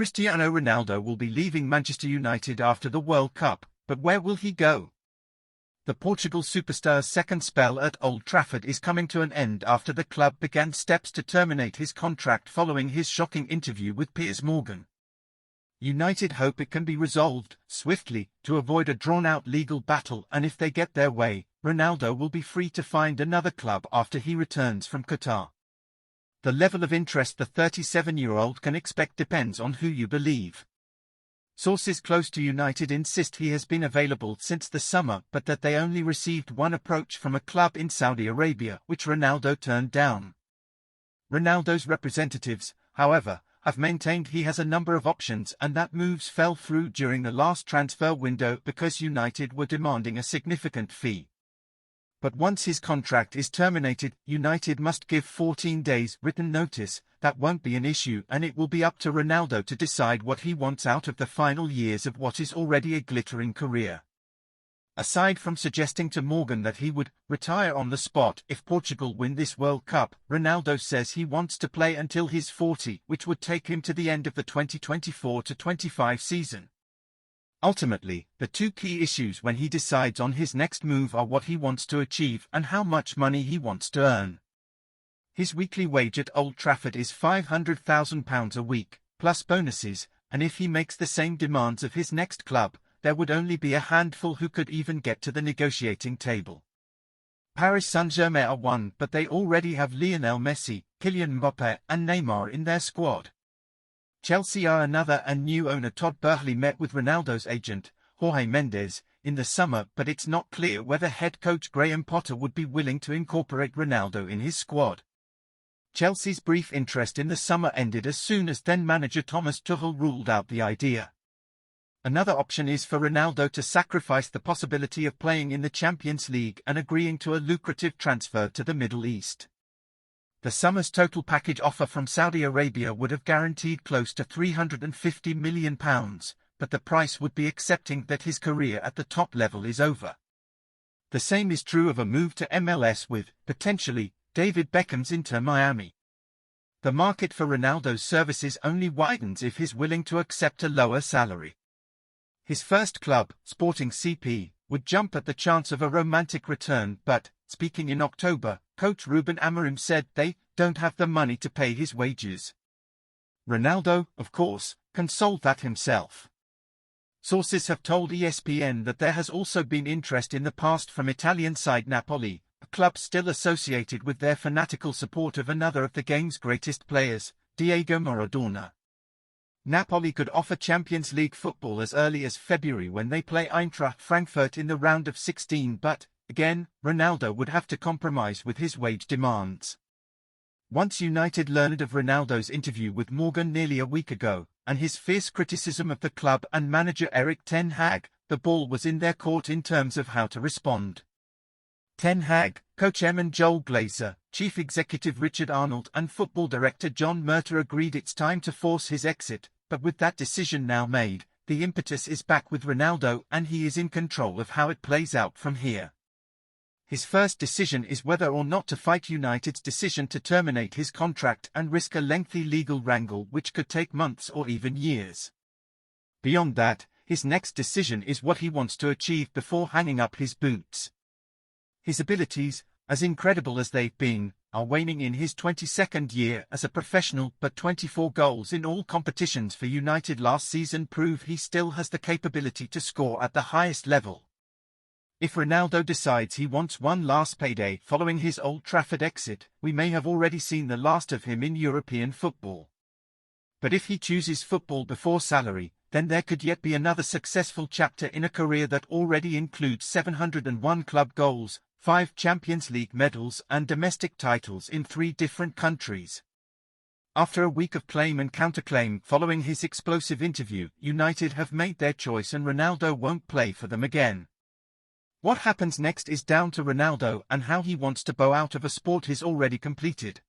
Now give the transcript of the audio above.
Cristiano Ronaldo will be leaving Manchester United after the World Cup, but where will he go? The Portugal superstar's second spell at Old Trafford is coming to an end after the club began steps to terminate his contract following his shocking interview with Piers Morgan. United hope it can be resolved swiftly to avoid a drawn-out legal battle, and if they get their way, Ronaldo will be free to find another club after he returns from Qatar. The level of interest the 37-year-old can expect depends on who you believe. Sources close to United insist he has been available since the summer, but that they only received one approach from a club in Saudi Arabia, which Ronaldo turned down. Ronaldo's representatives, however, have maintained he has a number of options and that moves fell through during the last transfer window because United were demanding a significant fee. But once his contract is terminated, United must give 14 days written notice. That won't be an issue, and it will be up to Ronaldo to decide what he wants out of the final years of what is already a glittering career. Aside from suggesting to Morgan that he would retire on the spot if Portugal win this World Cup, Ronaldo says he wants to play until he's 40, which would take him to the end of the 2024-25 season. Ultimately, the two key issues when he decides on his next move are what he wants to achieve and how much money he wants to earn. His weekly wage at Old Trafford is £500,000 a week, plus bonuses, and if he makes the same demands of his next club, there would only be a handful who could even get to the negotiating table. Paris Saint-Germain are one, but they already have Lionel Messi, Kylian Mbappé, and Neymar in their squad. Chelsea are another, and new owner Todd Boehly met with Ronaldo's agent, Jorge Mendes, in the summer, but it's not clear whether head coach Graham Potter would be willing to incorporate Ronaldo in his squad. Chelsea's brief interest in the summer ended as soon as then-manager Thomas Tuchel ruled out the idea. Another option is for Ronaldo to sacrifice the possibility of playing in the Champions League and agreeing to a lucrative transfer to the Middle East. The summer's total package offer from Saudi Arabia would have guaranteed close to £350 million, but the price would be accepting that his career at the top level is over. The same is true of a move to MLS with, potentially, David Beckham's Inter Miami. The market for Ronaldo's services only widens if he's willing to accept a lower salary. His first club, Sporting CP, would jump at the chance of a romantic return, but, speaking in October, coach Ruben Amorim said they don't have the money to pay his wages. Ronaldo, of course, can solve that himself. Sources have told ESPN that there has also been interest in the past from Italian side Napoli, a club still associated with their fanatical support of another of the game's greatest players, Diego Maradona. Napoli could offer Champions League football as early as February when they play Eintracht Frankfurt in the round of 16, but, again, Ronaldo would have to compromise with his wage demands. Once United learned of Ronaldo's interview with Morgan nearly a week ago, and his fierce criticism of the club and manager Erik ten Hag, the ball was in their court in terms of how to respond. Ten Hag, coach Joel Glazer, chief executive Richard Arnold and football director John Murtough agreed it's time to force his exit, but with that decision now made, the impetus is back with Ronaldo and he is in control of how it plays out from here. His first decision is whether or not to fight United's decision to terminate his contract and risk a lengthy legal wrangle which could take months or even years. Beyond that, his next decision is what he wants to achieve before hanging up his boots. His abilities, as incredible as they've been, are waning in his 22nd year as a professional, but 24 goals in all competitions for United last season prove he still has the capability to score at the highest level. If Ronaldo decides he wants one last payday following his Old Trafford exit, we may have already seen the last of him in European football. But if he chooses football before salary, then there could yet be another successful chapter in a career that already includes 701 club goals, 5 Champions League medals and domestic titles in 3 different countries. After a week of claim and counterclaim following his explosive interview, United have made their choice and Ronaldo won't play for them again. What happens next is down to Ronaldo and how he wants to bow out of a sport he's already completed.